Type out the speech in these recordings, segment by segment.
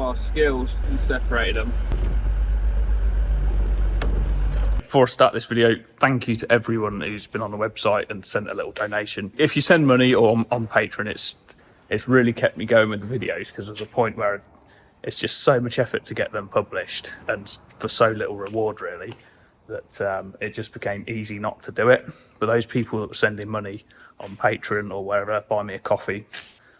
our skills and separated them. Before I start this video, thank you to everyone who's been on the website and sent a little donation. If you send money or on Patreon, it's really kept me going with the videos, because there's a point where it's just so much effort to get them published and for so little reward really, that it just became easy not to do it. But those people that were sending money on Patreon or wherever, buy me a coffee,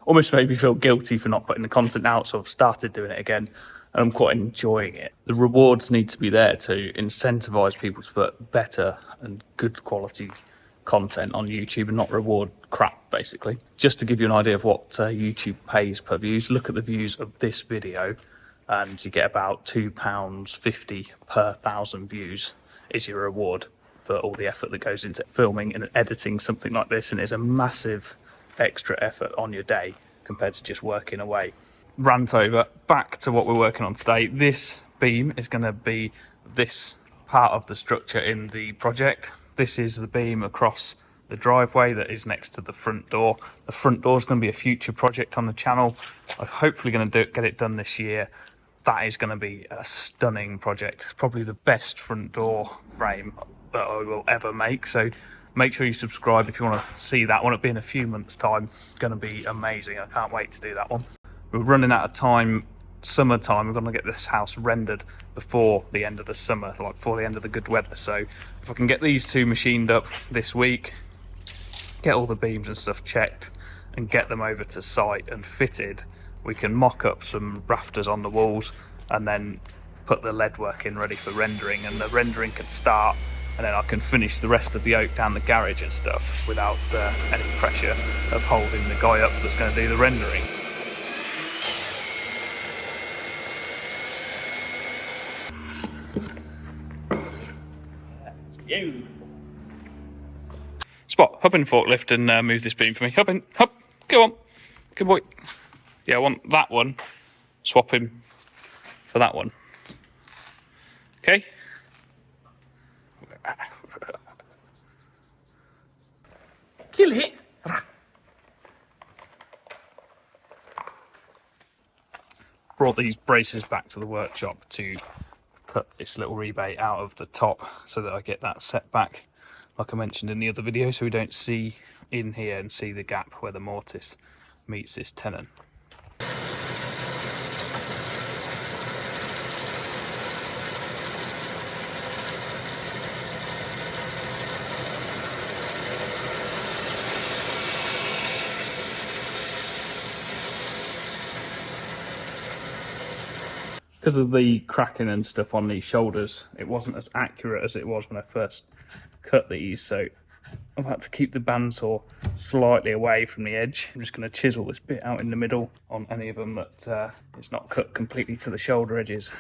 almost made me feel guilty for not putting the content out, so I've started doing it again. And I'm quite enjoying it. The rewards need to be there to incentivise people to put better and good quality content on YouTube and not reward crap, basically. Just to give you an idea of what YouTube pays per views, look at the views of this video and you get about £2.50 per 1,000 views is your reward for all the effort that goes into filming and editing something like this, and it's a massive extra effort on your day compared to just working away. Rant over, back to what we're working on today. This beam is going to be this part of the structure in the project. This is the beam across the driveway that is next to the front door. The front door is going to be a future project on the channel. I'm hopefully going to get it done this year. That is going to be a stunning project. It's probably the best front door frame that I will ever make. So make sure you subscribe if you want to see that one. It'll be in a few months' time. It's going to be amazing. I can't wait to do that one. We're running out of time, summertime. We're going to get this house rendered before the end of the summer, like before the end of the good weather. So if I can get these two machined up this week, get all the beams and stuff checked and get them over to site and fitted, we can mock up some rafters on the walls and then put the lead work in ready for rendering, and the rendering can start, and then I can finish the rest of the oak down the garage and stuff without any pressure of holding the guy up that's going to do the rendering. Beautiful. Spot, hop in the forklift and move this beam for me. Hop in, hop, go on, good boy. Yeah, I want that one, swap him for that one. Okay? Kill it. Brought these braces back to the workshop to cut this little rebate out of the top so that I get that set back, like I mentioned in the other video, so we don't see in here and see the gap where the mortise meets this tenon. Because of the cracking and stuff on these shoulders, it wasn't as accurate as it was when I first cut these, so I've had to keep the bandsaw slightly away from the edge. I'm just going to chisel this bit out in the middle on any of them that it's not cut completely to the shoulder edges.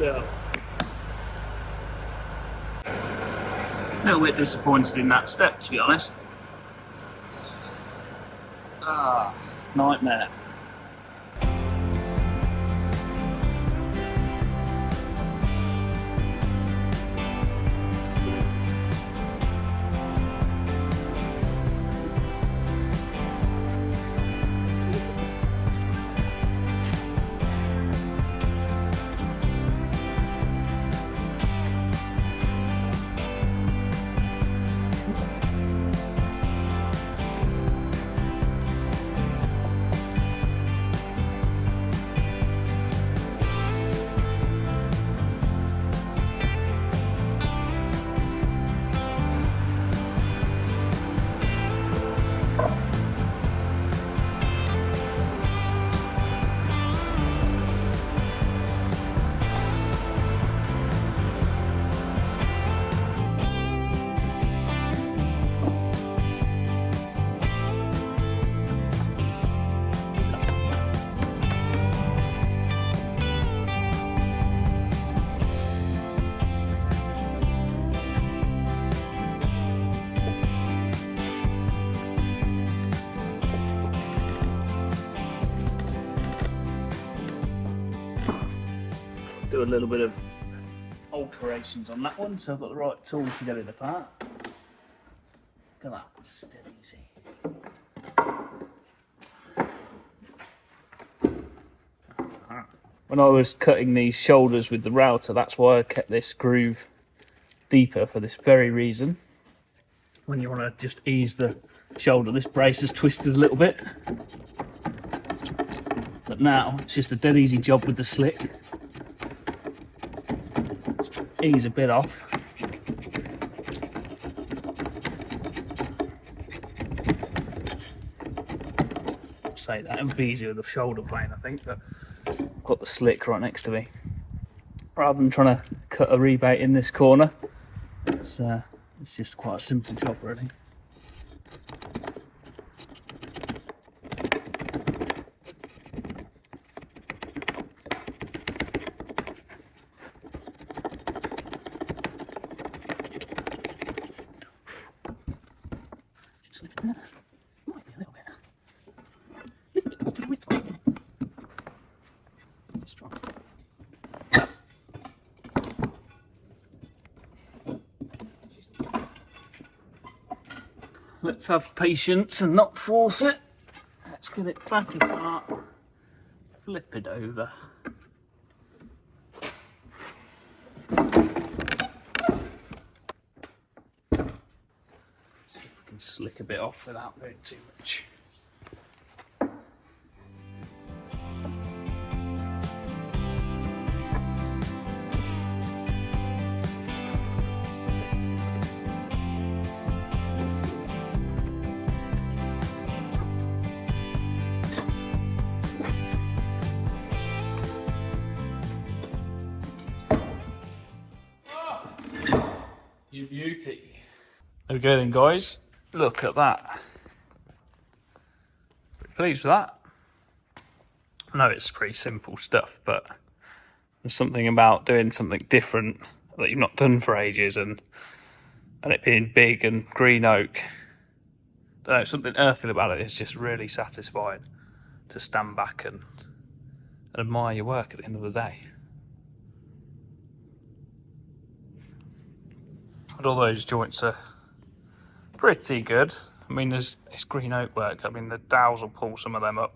A little bit disappointed in that step, to be honest. Ah, nightmare. Do a little bit of alterations on that one, so I've got the right tool to get it apart. Look at that, it's dead easy. When I was cutting these shoulders with the router, that's why I kept this groove deeper, for this very reason. When you want to just ease the shoulder, this brace is twisted a little bit. But now it's just a dead easy job with the slick. Ease a bit off. Say that, it would be easier with the shoulder plane, I think, but I've got the slick right next to me. Rather than trying to cut a rebate in this corner, it's just quite a simple job, really. Might be a little bit more for the width one. Just try. Let's have patience and not force it. Let's get it back apart, flip it over. See if we can slick a bit off without doing too much. You beauty. There we go then, guys. Look at that. Pretty pleased with that. I know it's pretty simple stuff, but there's something about doing something different that you've not done for ages, and it being big and green oak. I don't know, something earthy about it is just really satisfying to stand back and admire your work at the end of the day. But all those joints are pretty good. I mean, it's green oak work. I mean, the dowels will pull some of them up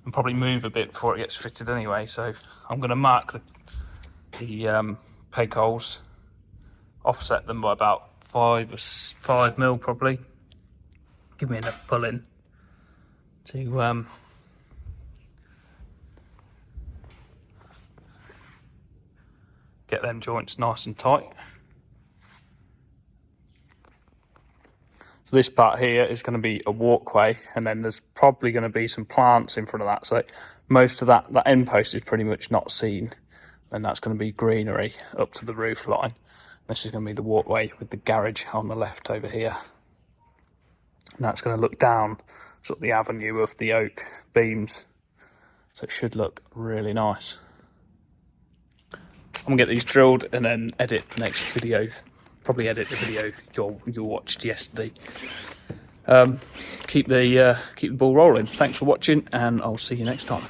and probably move a bit before it gets fitted anyway. So I'm going to mark the peg holes, offset them by about 5 mil probably. Give me enough pulling to get them joints nice and tight. So this part here is going to be a walkway, and then there's probably going to be some plants in front of that. So most of that end post is pretty much not seen, and that's going to be greenery up to the roof line. This is going to be the walkway with the garage on the left over here. And that's going to look down sort of the avenue of the oak beams. So it should look really nice. I'm going to get these drilled and then edit the next video. Probably edit the video you watched yesterday. keep the ball rolling. Thanks for watching, and I'll see you next time.